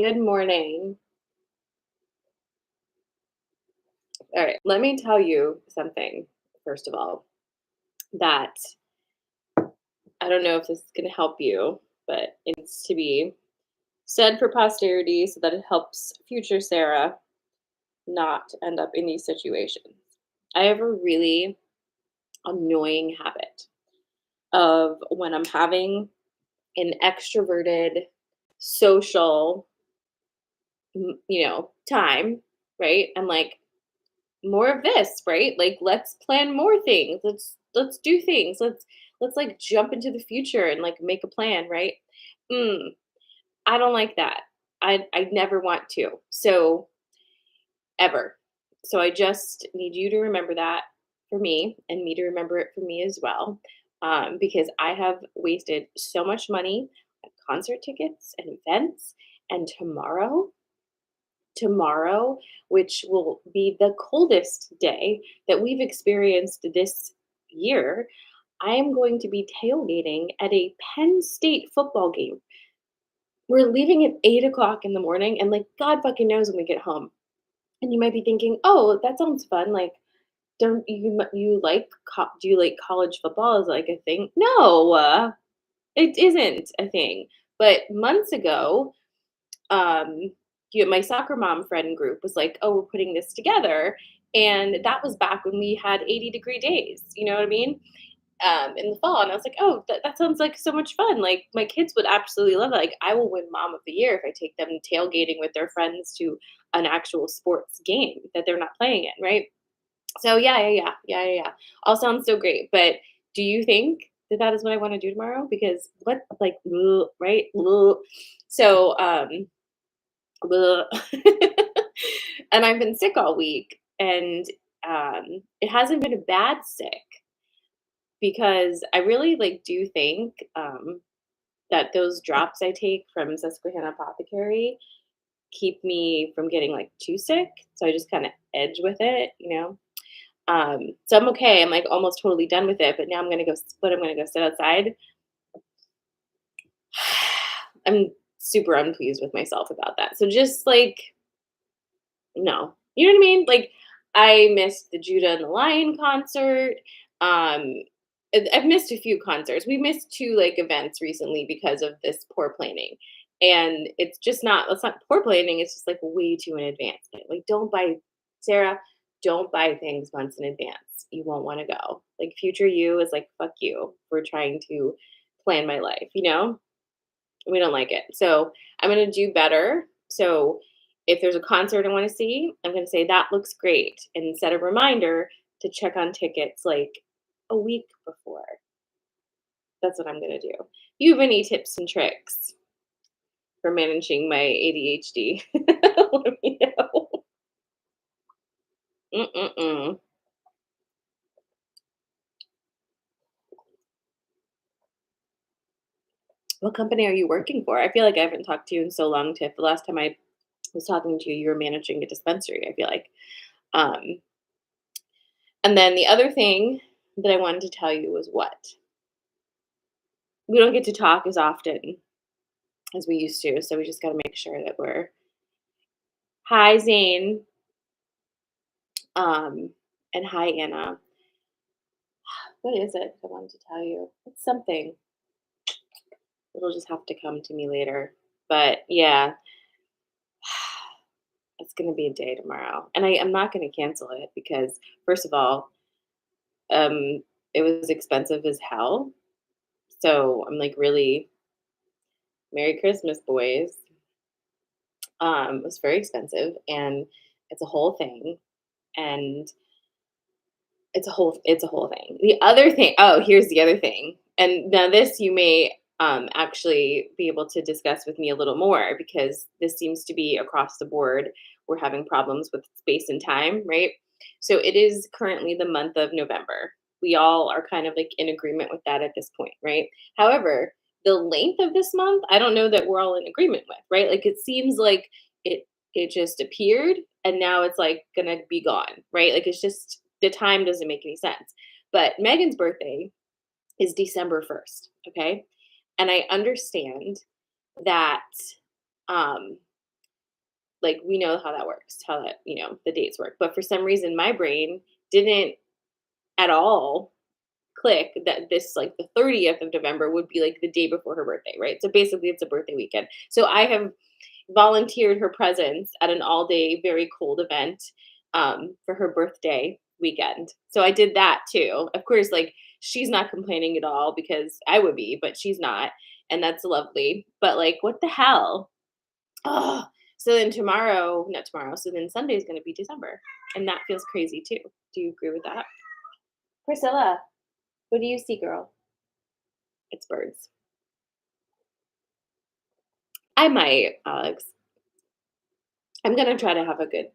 Good morning. All right, let me tell you something, first of all, that I don't know if this is going to help you, but it's to be said for posterity so that it helps future Sarah not end up in these situations. I have a really annoying habit of when I'm having an extroverted social, time, right? I'm like, more of this, right? Like let's plan more things. Let's do things. Let's like jump into the future and like make a plan, right? Mm, I don't like that. I never want to. So ever. So I just need you to remember that for me and me to remember it for me as well. Because I have wasted so much money on concert tickets and events. And tomorrow, which will be the coldest day that we've experienced this year, I am going to be tailgating at a Penn State football game. We're leaving at 8 o'clock in the morning, and like God fucking knows when we get home. And you might be thinking, "Oh, that sounds fun." Like, don't you like do you like college football? Is like a thing? No, it isn't a thing. But months ago, um, my soccer mom friend group was like, "Oh, we're putting this together," and that was back when we had 80-degree days. You know what I mean? In the fall, and I was like, "Oh, that sounds like so much fun! Like my kids would absolutely love it. Like I will win Mom of the Year if I take them tailgating with their friends to an actual sports game that they're not playing in, right?" So yeah. All sounds so great, but do you think that that is what I want to do tomorrow? Because what, like, ugh, right? Ugh. So Bleh. And I've been sick all week, and it hasn't been a bad sick because I really like do think that those drops I take from Susquehanna Apothecary keep me from getting like too sick. So I just kind of edge with it. So I'm okay. I'm like almost totally done with it, but now I'm gonna go sit outside. I'm super unpleased with myself about that. So just like no. You know what I mean? Like, I missed the Judah and the Lion concert. I've missed a few concerts. We missed 2, like, events recently because of this poor planning, and it's not poor planning, it's just, like, way too in advance. Like, don't buy Sarah, don't buy things months in advance. You won't wanna go. Like, future you is like, "Fuck you for trying to plan my life," you know? We don't like it. So I'm gonna do better. So if there's a concert I want to see, I'm gonna say that looks great and set a reminder to check on tickets like a week before. That's what I'm gonna do. You have any tips and tricks for managing my ADHD? Let me know. Mm-mm-mm. What company are you working for? I feel like I haven't talked to you in so long, Tiff. The last time I was talking to you, you were managing a dispensary, I feel like. Um, and then the other thing that I wanted to tell you was what? We don't get to talk as often as we used to, so we just gotta make sure that we're hi, Zane, um, and hi, Anna. What is it I wanted to tell you? It's something. It'll just have to come to me later. But yeah, it's gonna be a day tomorrow, and I'm not gonna cancel it because first of all, um, it was expensive as hell. So I'm like, really, Merry Christmas, boys. It was very expensive, and it's a whole thing, and it's a whole thing. The other thing, oh, here's the other thing. And now this you may actually be able to discuss with me a little more because this seems to be across the board. We're having problems with space and time, right? So it is currently the month of November. We all are kind of like in agreement with that at this point, right? However, the length of this month, I don't know that we're all in agreement with, right? Like it seems like it just appeared and now it's like gonna be gone, right? Like it's just the time doesn't make any sense. But Megan's birthday is December 1st, okay? And I understand that um Like, we know how that works, how that, the dates work. But for some reason, my brain didn't at all click that this, like, the 30th of November would be like the day before her birthday, right? So basically, it's a birthday weekend. So I have volunteered her presence at an all day, very cold event for her birthday weekend. So I did that too. Of course, like, she's not complaining at all because I would be, but she's not. And that's lovely. But like, what the hell? Oh, so then tomorrow, not tomorrow, so then Sunday is going to be December. And that feels crazy too. Do you agree with that? Priscilla, what do you see, girl? It's birds. I might, Alex. I'm gonna try to have a good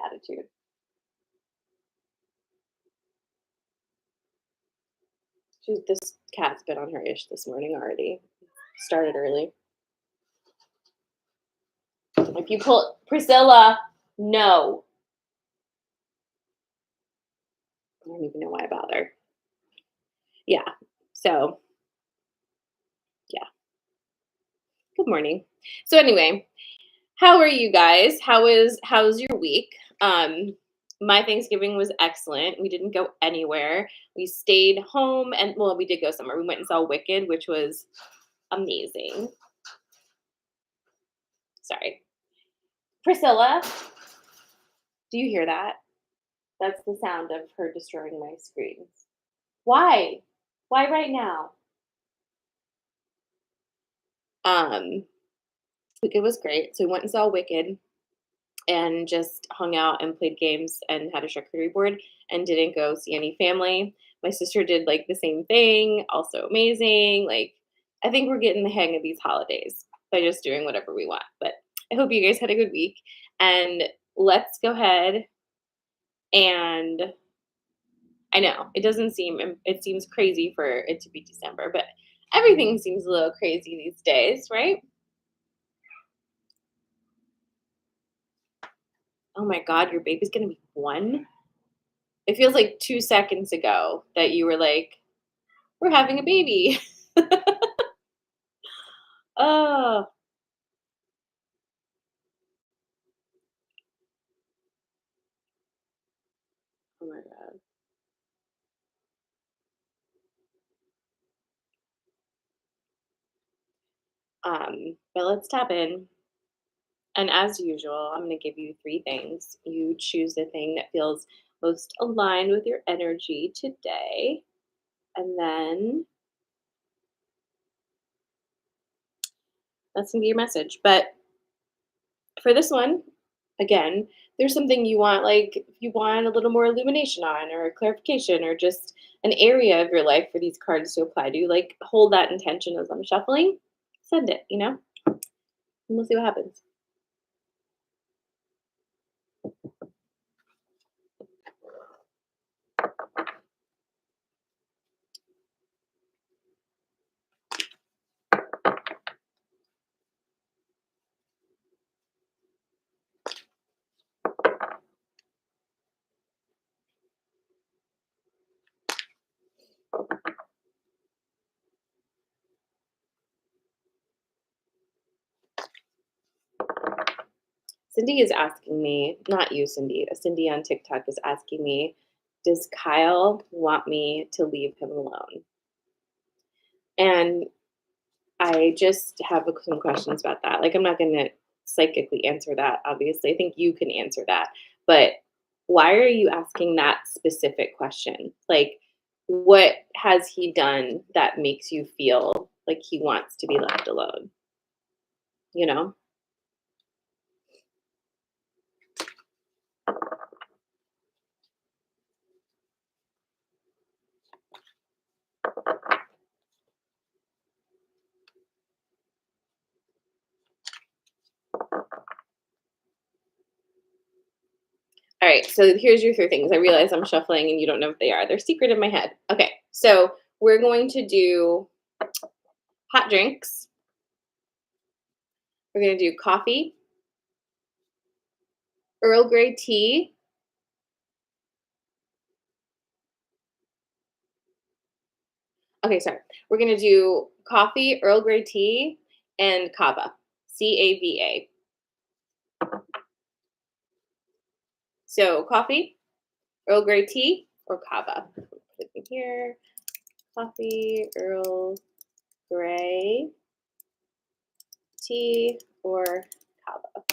attitude. This cat's been on her ish this morning already. Started early. If you pull Priscilla, no. I don't even know why I bother. Yeah. So yeah. Good morning. So anyway, how are you guys? How's your week? Um, my Thanksgiving was excellent. We didn't go anywhere. We stayed home and well, we did go somewhere. We went and saw Wicked, which was amazing. Sorry. Priscilla, do you hear that? That's the sound of her destroying my screens. Why? Why right now? Um, Wicked was great. So we went and saw Wicked and just hung out and played games and had a charcuterie board and didn't go see any family. My sister did like the same thing, also amazing. Like, I think we're getting the hang of these holidays by just doing whatever we want. But I hope you guys had a good week. And let's go ahead and I know it seems crazy for it to be December, but everything seems a little crazy these days, right? Oh my God, your baby's gonna be 1? It feels like 2 seconds ago that you were like, "We're having a baby." Oh, oh my God. But let's tap in. And as usual, I'm gonna give you 3 things. You choose the thing that feels most aligned with your energy today, and then that's gonna be your message. But for this one, again, there's something you want, like you want a little more illumination on, or clarification, or just an area of your life for these cards to apply to, like hold that intention as I'm shuffling, send it, and we'll see what happens. Cindy is asking me, not you, Cindy, Cindy on TikTok is asking me, does Kyle want me to leave him alone? And I just have some questions about that. Like, I'm not going to psychically answer that, obviously. I think you can answer that. But why are you asking that specific question? Like, what has he done that makes you feel like he wants to be left alone? You know? All right, so here's your 3 things. I realize I'm shuffling and you don't know what they are. They're secret in my head. Okay, so we're going to do hot drinks. We're going to do coffee, Earl Grey tea. Okay, sorry. We're going to do coffee, Earl Grey tea, and cava, CAVA. So coffee, Earl Grey tea, or kava. Put it in here. Coffee, Earl Grey tea, or kava.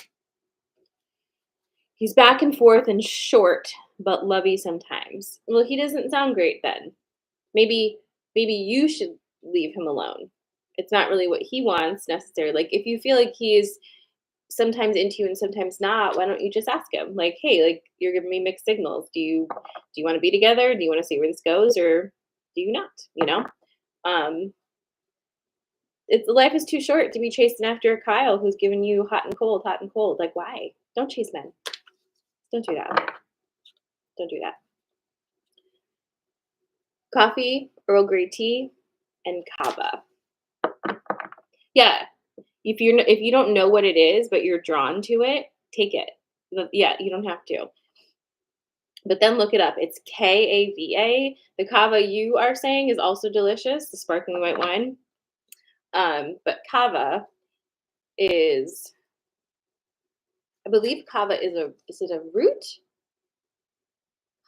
He's back and forth and short, but lovey sometimes. Well, he doesn't sound great then. Maybe maybe you should leave him alone. It's not really what he wants necessarily. Like if you feel like he's sometimes into you and sometimes not, why don't you just ask him? Like, hey, like you're giving me mixed signals. Do you want to be together? Do you want to see where this goes or do you not? You know? Um it's life is too short to be chasing after Kyle who's giving you hot and cold, hot and cold. Like why? Don't chase men. Don't do that. Don't do that. Coffee, Earl Grey tea, and kava. Yeah, if you don't know what it is, but you're drawn to it, take it. Yeah, you don't have to. But then look it up. It's Kava. The kava you are saying is also delicious, the sparkling white wine. But kava is, I believe kava is it a root?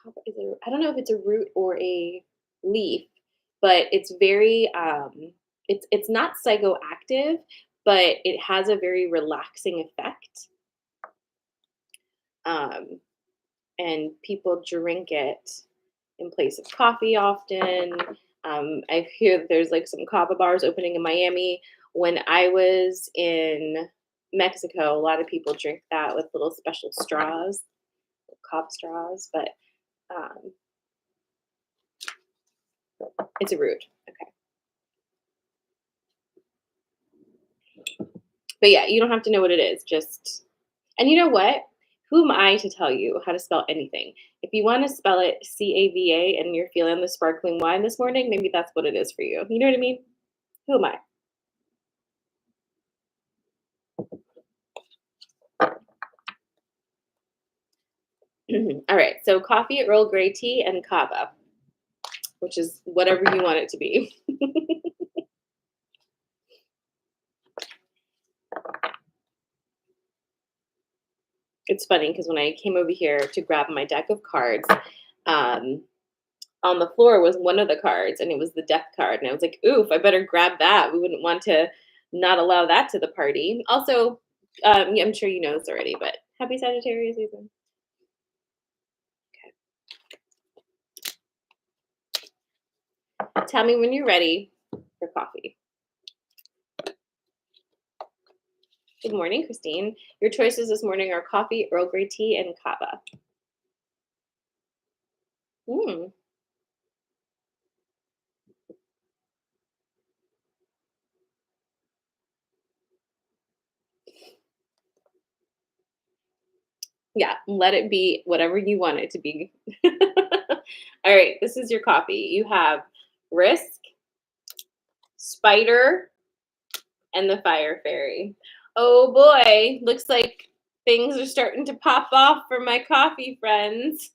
Kava is I don't know if it's a root or a leaf, but it's very it's not psychoactive, but it has a very relaxing effect. Um, and people drink it in place of coffee often. I hear that there's like some kava bars opening in Miami. When I was in Mexico, a lot of people drink that with little special straws, kava straws, but um, it's a root. Okay. But yeah, you don't have to know what it is. Just, and you know what? Who am I to tell you how to spell anything? If you want to spell it Cava and you're feeling the sparkling wine this morning, maybe that's what it is for you. You know what I mean? Who am I? All right. So coffee, Earl Grey tea, and kava, which is whatever you want it to be. It's funny because when I came over here to grab my deck of cards, um, on the floor was one of the cards, and it was the death card. And I was like, oof, I better grab that. We wouldn't want to not allow that to the party. Also, yeah, I'm sure you know this already, but happy Sagittarius season. Okay. Tell me when you're ready for coffee. Good morning, Christine. Your choices this morning are coffee, Earl Grey tea, and kava. Mm. Yeah, let it be whatever you want it to be. All right, this is your coffee. You have Risk, Spider, and the Fire Fairy. Oh boy, looks like things are starting to pop off for my coffee friends.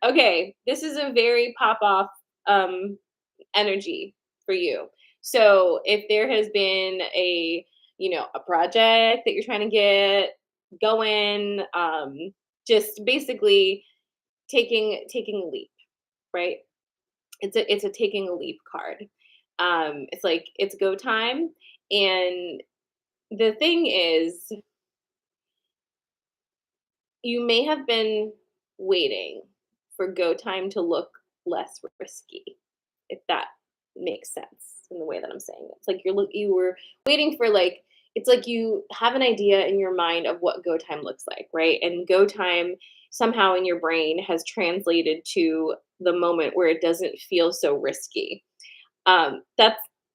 Okay, this is a very pop off um, energy for you. So if there has been a project that you're trying to get going, just basically taking a leap, right? It's a taking a leap card. It's like it's go time, and the thing is, you may have been waiting for go time to look less risky, if that makes sense in the way that I'm saying it. It's like you were waiting for like it's like you have an idea in your mind of what go time looks like, right? And go time somehow in your brain has translated to the moment where it doesn't feel so risky.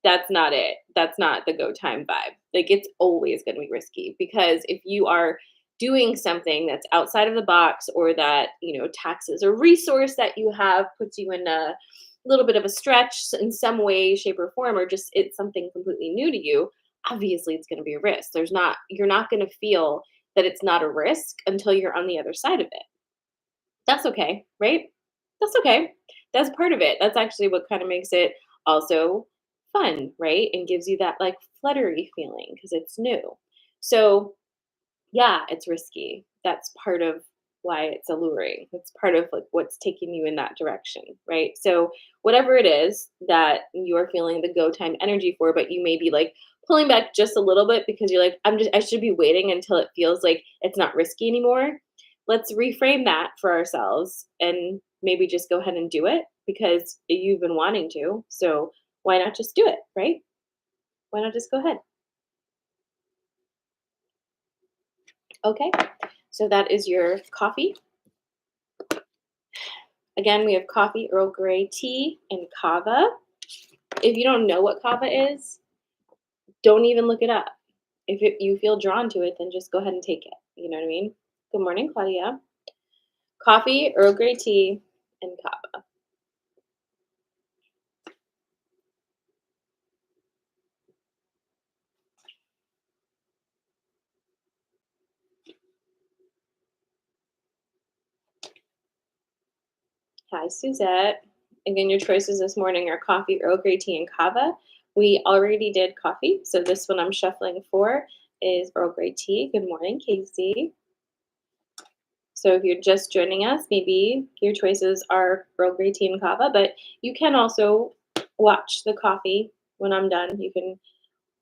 That's not it. That's not the go time vibe. Like it's always going to be risky because if you are doing something that's outside of the box or that, taxes a resource that you have puts you in a little bit of a stretch in some way, shape, or form, or just it's something completely new to you, obviously it's going to be a risk. You're not going to feel that it's not a risk until you're on the other side of it. That's okay, right? That's okay. That's part of it. That's actually what kind of makes it also fun, right? And gives you that like fluttery feeling because it's new. So Yeah, it's risky. That's part of why it's alluring. It's part of like what's taking you in that direction, right? So whatever it is that you're feeling the go time energy for, but you may be like pulling back just a little bit because you're like, I should be waiting until it feels like it's not risky anymore. Let's reframe that for ourselves and maybe just go ahead and do it because you've been wanting to. So why not just do it, right? Why not just go ahead? Okay. So that is your coffee. Again, we have coffee, Earl Grey tea, and kava. If you don't know what kava is, don't even look it up. You feel drawn to it, then just go ahead and take it. You know what I mean? Good morning, Claudia. Coffee, Earl Grey tea, and kava. Hi, Suzette. Again, your choices this morning are coffee, Earl Grey tea, and kava. We already did coffee, so this one I'm shuffling for is Earl Grey tea. Good morning, Casey. So if you're just joining us, maybe your choices are Earl Grey tea and kava, but you can also watch the coffee when I'm done. You can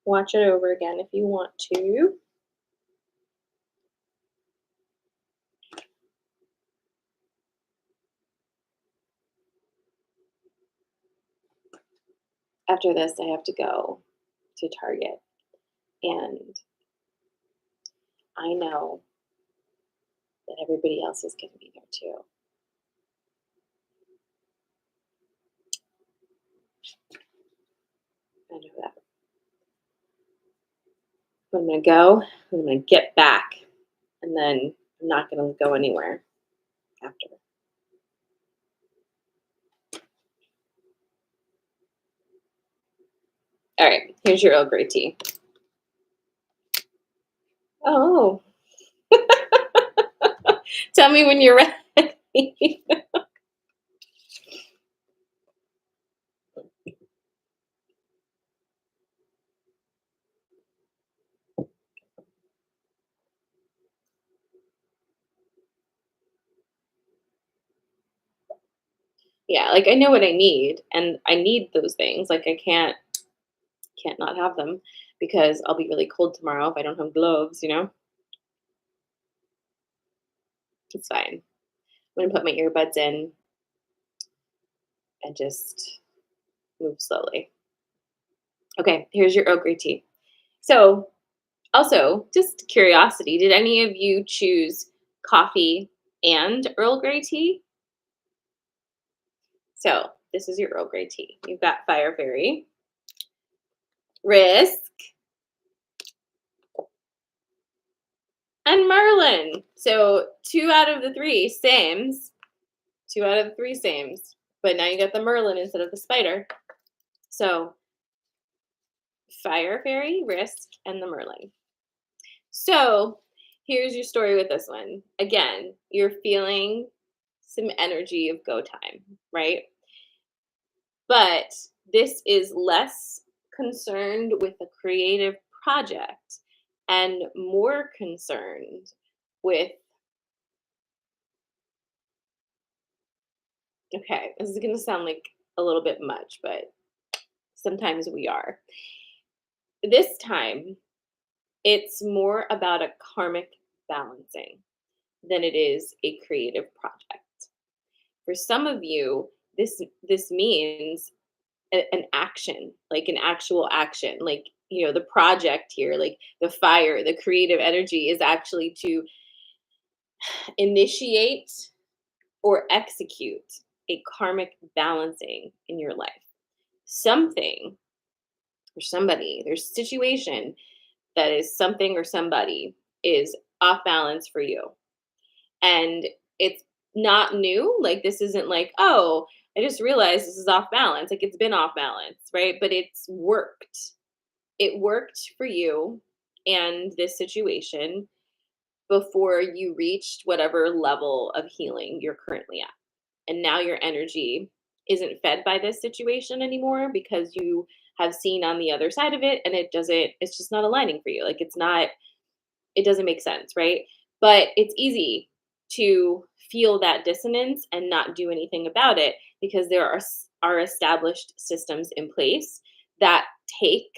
watch it over again if you want to. After this, I have to go to Target, and I know that everybody else is going to be there too. I know that. But I'm going to go, I'm going to get back, and then I'm not going to go anywhere after. All right, here's your Earl Grey tea. Oh, tell me when you're ready. Yeah, like I know what I need and I need those things. Like I can't not have them because I'll be really cold tomorrow if I don't have gloves, you know? It's fine. I'm gonna put my earbuds in and just move slowly. Okay, here's your Earl Grey tea. So also, just curiosity, did any of you choose coffee and Earl Grey tea? So this is your Earl Grey tea. You've got Fire Fairy, Risk, and Merlin. So 2 out of the 3 sames. 2 out of the 3 sames. But now you got the Merlin instead of the spider. So Fire Fairy, Risk, and the Merlin. So here's your story with this one. Again, you're feeling some energy of go time, right? But this is less concerned with a creative project and more concerned with, okay, this is going to sound like a little bit much, but sometimes we are. This time, it's more about a karmic balancing than it is a creative project. For some of you, this means an action, like an actual action, like the project here, like the fire, the creative energy is actually to initiate or execute a karmic balancing in your life. Something or somebody, there's a situation that is something or somebody is off balance for you. And it's not new. Like this isn't like, oh, I just realized this is off balance. Like it's been off balance, right? But it's worked. It worked for you and this situation before you reached whatever level of healing you're currently at. And now your energy isn't fed by this situation anymore because you have seen on the other side of it and it's just not aligning for you. Like It doesn't make sense, right? But it's easy to feel that dissonance and not do anything about it because there are established systems in place that take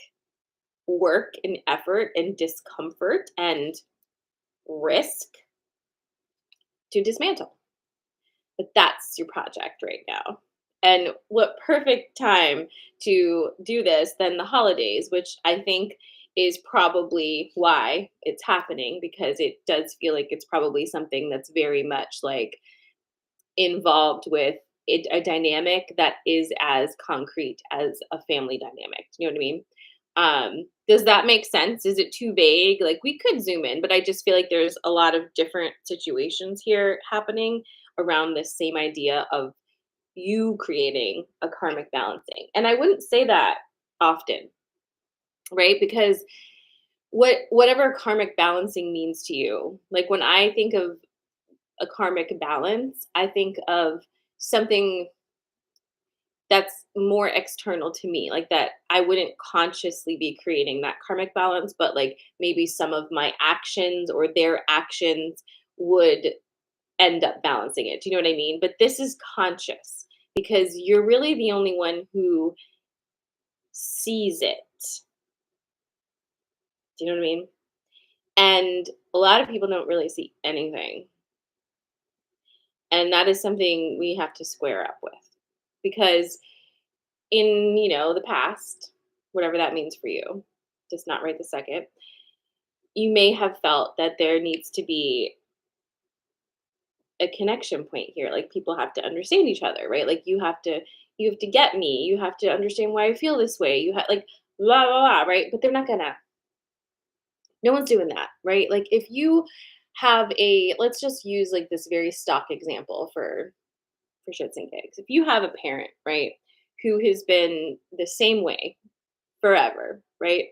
work and effort and discomfort and risk to dismantle. But that's your project right now. And what perfect time to do this than the holidays, which I think is probably why it's happening because it does feel like it's probably something that's very much like involved with a dynamic that is as concrete as a family dynamic. You know what I mean? Does that make sense? Is it too vague? Like we could zoom in, but I just feel like there's a lot of different situations here happening around this same idea of you creating a karmic balancing. And I wouldn't say that often, right? Because whatever karmic balancing means to you, like when I think of a karmic balance, I think of something that's more external to me, like that I wouldn't consciously be creating that karmic balance, but like maybe some of my actions or their actions would end up balancing it. Do you know what I mean? But this is conscious because you're really the only one who sees it. Do you know what I mean? And a lot of people don't really see anything. And that is something we have to square up with because in, the past, whatever that means for you, just not right the second, you may have felt that there needs to be a connection point here. Like people have to understand each other, right? Like you have to get me. You have to understand why I feel this way. You have like blah blah blah, right? But they're not gonna. No one's doing that, right? Like if you have let's just use like this very stock example for shits and gigs. If you have a parent, right, who has been the same way forever, right?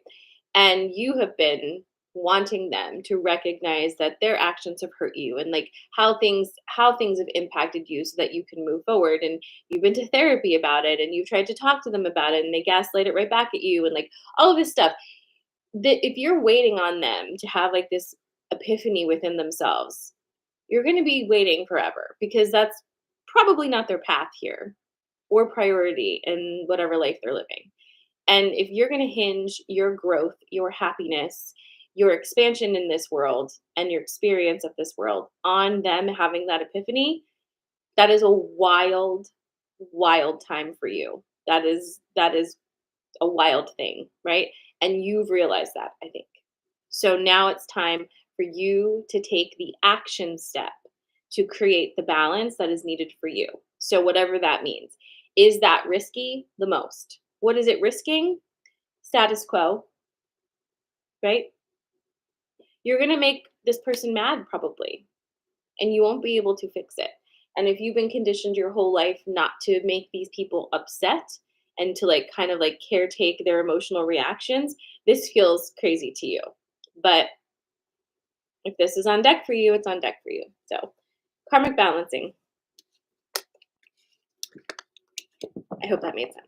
And you have been wanting them to recognize that their actions have hurt you and like how things have impacted you so that you can move forward, and you've been to therapy about it and you've tried to talk to them about it and they gaslight it right back at you and like all of this stuff. If you're waiting on them to have like this epiphany within themselves, you're going to be waiting forever because that's probably not their path here or priority in whatever life they're living. And if you're going to hinge your growth, your happiness, your expansion in this world, and your experience of this world on them having that epiphany, that is a wild, wild time for you. That is a wild thing, right? And you've realized that, I think. So now it's time for you to take the action step to create the balance that is needed for you. So, whatever that means. Is that risky? The most. What is it risking? Status quo, right? You're going to make this person mad probably, and you won't be able to fix it. And if you've been conditioned your whole life not to make these people upset and to like kind of like caretake their emotional reactions, this feels crazy to you. But if this is on deck for you, it's on deck for you. So, karmic balancing. I hope that made sense.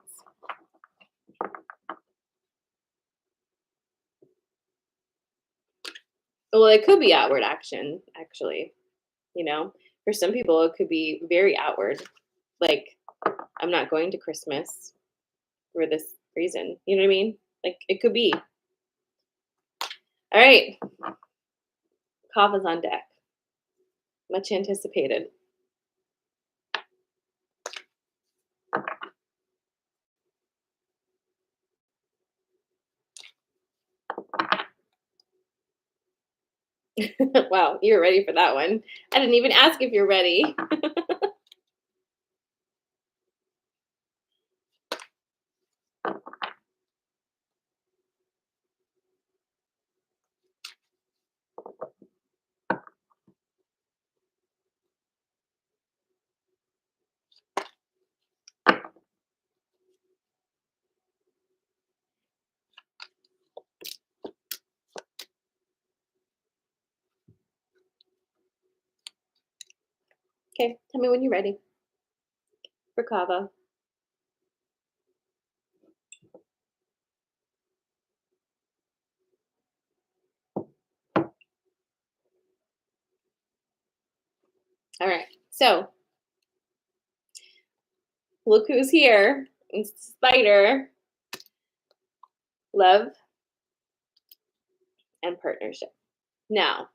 Well, it could be outward action, actually. You know, for some people, it could be very outward. Like, I'm not going to Christmas for this reason. You know what I mean? Like, it could be. All right. Kava's on deck. Much anticipated. Wow, you're ready for that one. I didn't even ask if you're ready. Okay, tell me when you're ready for Kava. All right. So look who's here. It's Spider, love, and partnership. Now,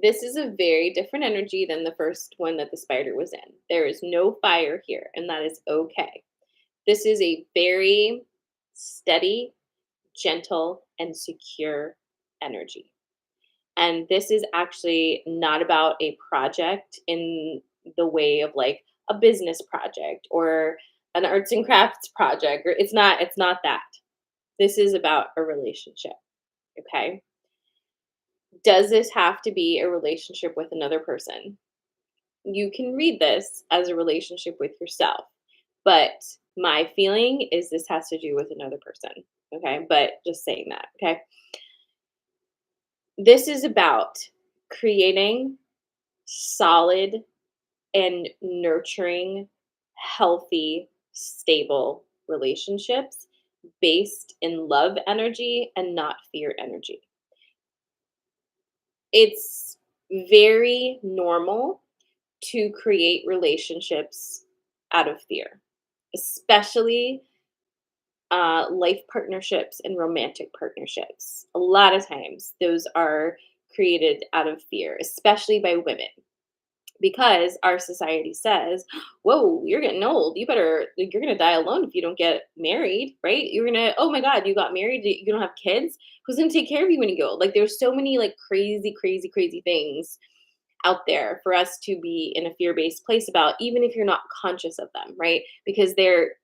this is a very different energy than the first one that the spider was in. There is no fire here, and that is okay. This is a very steady, gentle, and secure energy. And this is actually not about a project in the way of like a business project or an arts and crafts project, or it's not that. This is about a relationship, okay? Does this have to be a relationship with another person? You can read this as a relationship with yourself, but my feeling is this has to do with another person, okay? But just saying that, okay? This is about creating solid and nurturing, healthy, stable relationships based in love energy and not fear energy. It's very normal to create relationships out of fear, especially life partnerships and romantic partnerships. A lot of times, those are created out of fear, especially by women, because our society says, "Whoa, you're getting old. You're gonna die alone if you don't get married, right? You're gonna, oh my God, you got married, you don't have kids. Who's gonna take care of you when you go?" Like, there's so many like crazy, crazy, crazy things out there for us to be in a fear-based place about, even if you're not conscious of them, right? Because they're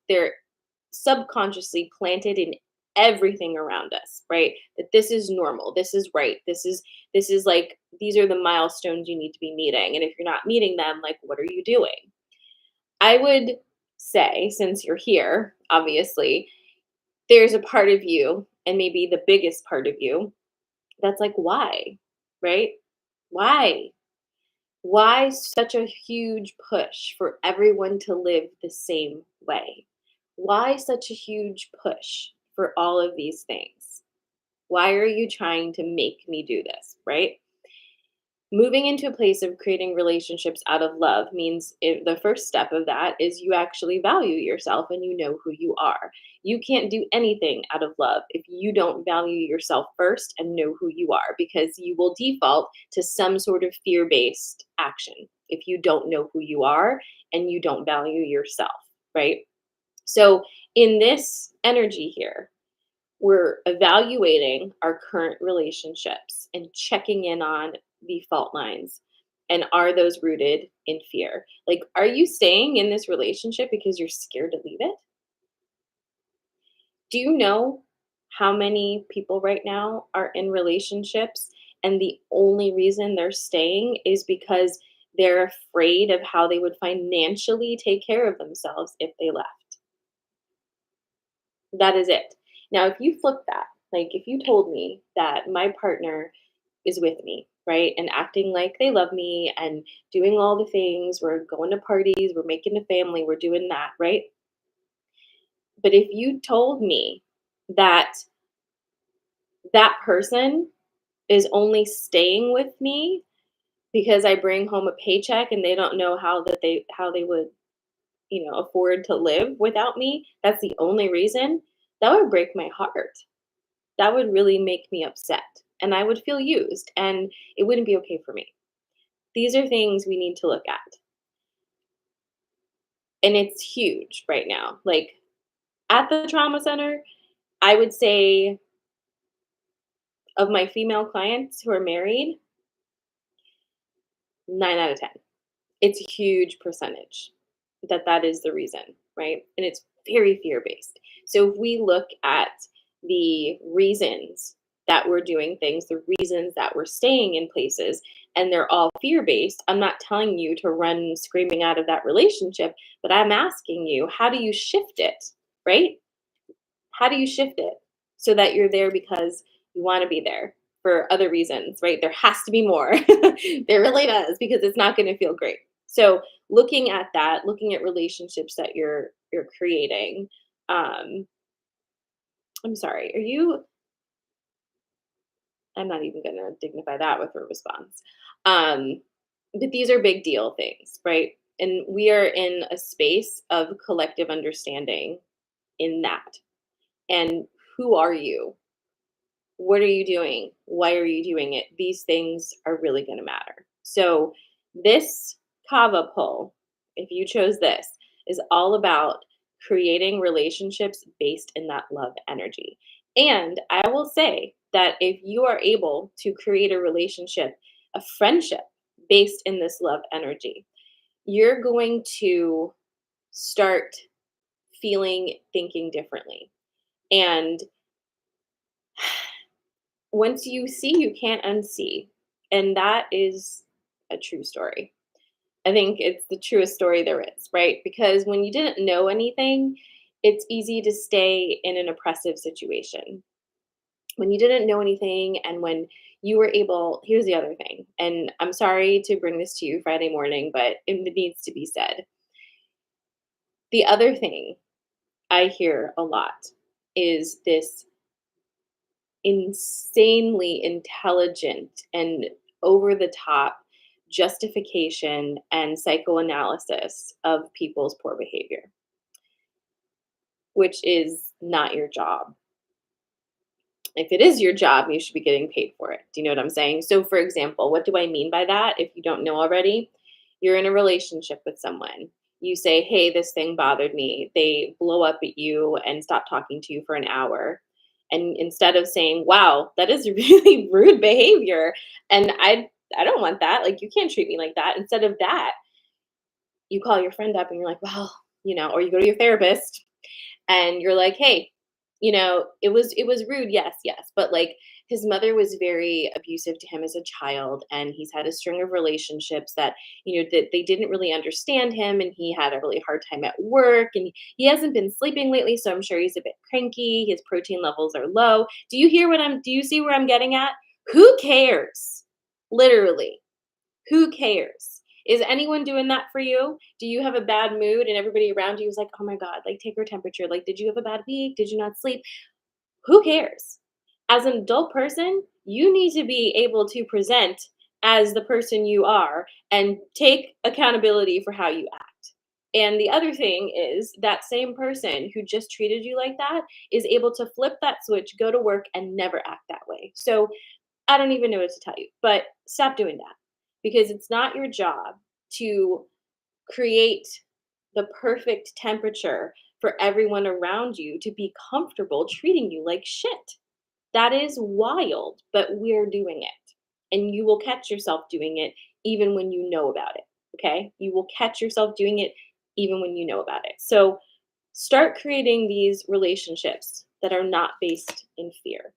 subconsciously planted in everything around us, right? That this is normal, this is right, this is like these are the milestones you need to be meeting. And if you're not meeting them, like what are you doing? I would say, since you're here, obviously, there's a part of you, and maybe the biggest part of you, that's like, why? Right? Why? Why such a huge push for everyone to live the same way? Why such a huge push for all of these things? Why are you trying to make me do this, right? Moving into a place of creating relationships out of love means the first step of that is you actually value yourself and you know who you are. You can't do anything out of love if you don't value yourself first and know who you are, because you will default to some sort of fear based action if you don't know who you are and you don't value yourself, right? So, in this energy here, we're evaluating our current relationships and checking in on the fault lines. And are those rooted in fear? Like, are you staying in this relationship because you're scared to leave it? Do you know how many people right now are in relationships and the only reason they're staying is because they're afraid of how they would financially take care of themselves if they left? That is it. Now, if you flip that, like if you told me that my partner is with me, right? And acting like they love me and doing all the things, we're going to parties, we're making a family, we're doing that, right? But if you told me that that person is only staying with me because I bring home a paycheck and they don't know how they would, afford to live without me, that's the only reason, that would break my heart. That would really make me upset and I would feel used and it wouldn't be okay for me. These are things we need to look at. And it's huge right now. Like at the trauma center, I would say of my female clients who are married, 9 out of 10. It's a huge percentage that is the reason, right? And it's very fear based. So if we look at the reasons that we're doing things, the reasons that we're staying in places, and they're all fear based, I'm not telling you to run screaming out of that relationship, but I'm asking you, how do you shift it, right? How do you shift it so that you're there because you want to be there for other reasons, right? There has to be more. There really does, because it's not going to feel great. So looking at that, looking at relationships that you're creating. Um, I'm sorry. Are you? I'm not even going to dignify that with a response. Um, But these are big deal things, right? And we are in a space of collective understanding in that. And who are you? What are you doing? Why are you doing it? These things are really going to matter. So, this kava pull, if you chose this, is all about creating relationships based in that love energy. And I will say that if you are able to create a relationship, a friendship based in this love energy, you're going to start feeling, thinking differently. And once you see, you can't unsee. And that is a true story. I think it's the truest story there is, right? Because when you didn't know anything, it's easy to stay in an oppressive situation. When you didn't know anything and when you were able, here's the other thing, and I'm sorry to bring this to you Friday morning, but it needs to be said. The other thing I hear a lot is this insanely intelligent and over the top justification and psychoanalysis of people's poor behavior, which is not your job. If it is your job, you should be getting paid for it. Do you know what I'm saying? So, for example, what do I mean by that? If you don't know already, you're in a relationship with someone. You say, hey, this thing bothered me. They blow up at you and stop talking to you for an hour. And instead of saying, wow, that is really rude behavior. And I don't want that. Like, you can't treat me like that. Instead of that, you call your friend up and you're like, well, or you go to your therapist and you're like, hey, it was rude, yes, yes, but like his mother was very abusive to him as a child, and he's had a string of relationships that that they didn't really understand him, and he had a really hard time at work, and he hasn't been sleeping lately, so I'm sure he's a bit cranky. His protein levels are low. Do you see where I'm getting at? Who cares? Literally, who cares? Is anyone doing that for you? Do you have a bad mood and everybody around you is like, "Oh my god, like take her temperature. Like did you have a bad week? Did you not sleep?" Who cares? As an adult person, you need to be able to present as the person you are and take accountability for how you act. And the other thing is that same person who just treated you like that is able to flip that switch, go to work, and never act that way. So I don't even know what to tell you, but stop doing that because it's not your job to create the perfect temperature for everyone around you to be comfortable treating you like shit. That is wild, but we're doing it. And you will catch yourself doing it even when you know about it. Okay? You will catch yourself doing it even when you know about it. So start creating these relationships that are not based in fear,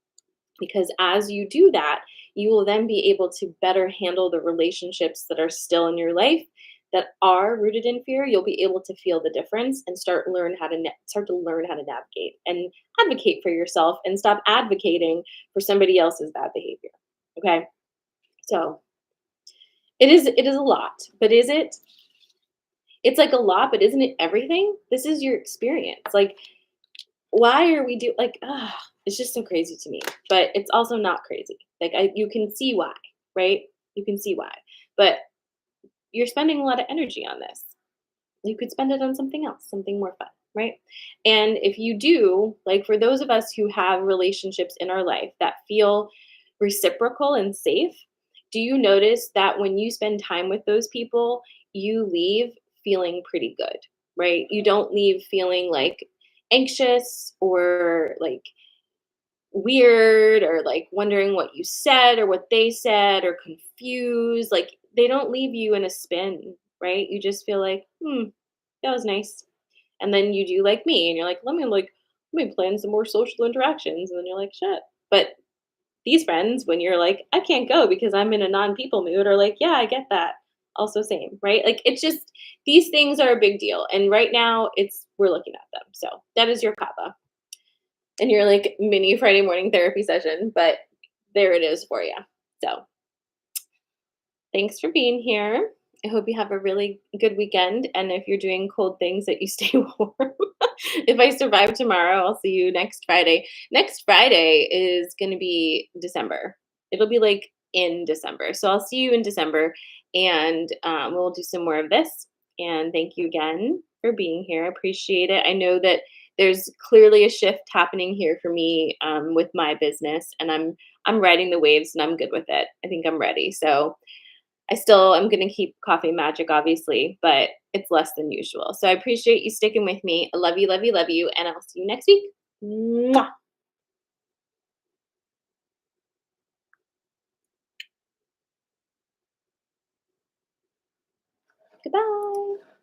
because as you do that, you will then be able to better handle the relationships that are still in your life that are rooted in fear. You'll be able to feel the difference and start to learn how to navigate and advocate for yourself and stop advocating for somebody else's bad behavior. Okay? So, it is a lot, but is it? It's like a lot, but isn't it everything? This is your experience. Like why are we like it's just so crazy to me, but it's also not crazy. Like you can see why, right? You can see why, but you're spending a lot of energy on this. You could spend it on something else, something more fun, right? And if you do, like for those of us who have relationships in our life that feel reciprocal and safe, do you notice that when you spend time with those people, you leave feeling pretty good, right? You don't leave feeling like anxious or like weird or like wondering what you said or what they said or confused. Like they don't leave you in a spin, right? You just feel like, that was nice. And then you do like me and you're like, let me plan some more social interactions. And then you're like, shit. But these friends, when you're like, I can't go because I'm in a non-people mood, are like, yeah, I get that. Also same, right? Like it's just these things are a big deal. And right now we're looking at them. So that is your kava and your like mini Friday morning therapy session, but there it is for you. So thanks for being here. I hope you have a really good weekend. And if you're doing cold things, that you stay warm. If I survive tomorrow, I'll see you next Friday. Next Friday is going to be December. It'll be like in December. So I'll see you in December. and we'll do some more of this. And thank you again for being here. I appreciate it. I know that there's clearly a shift happening here for me with my business, and I'm riding the waves, and I'm good with it. I think I'm ready. So I still am going to keep Coffee Magic, obviously, but it's less than usual. So I appreciate you sticking with me. I love you, love you, love you, and I'll see you next week. Mwah! Goodbye.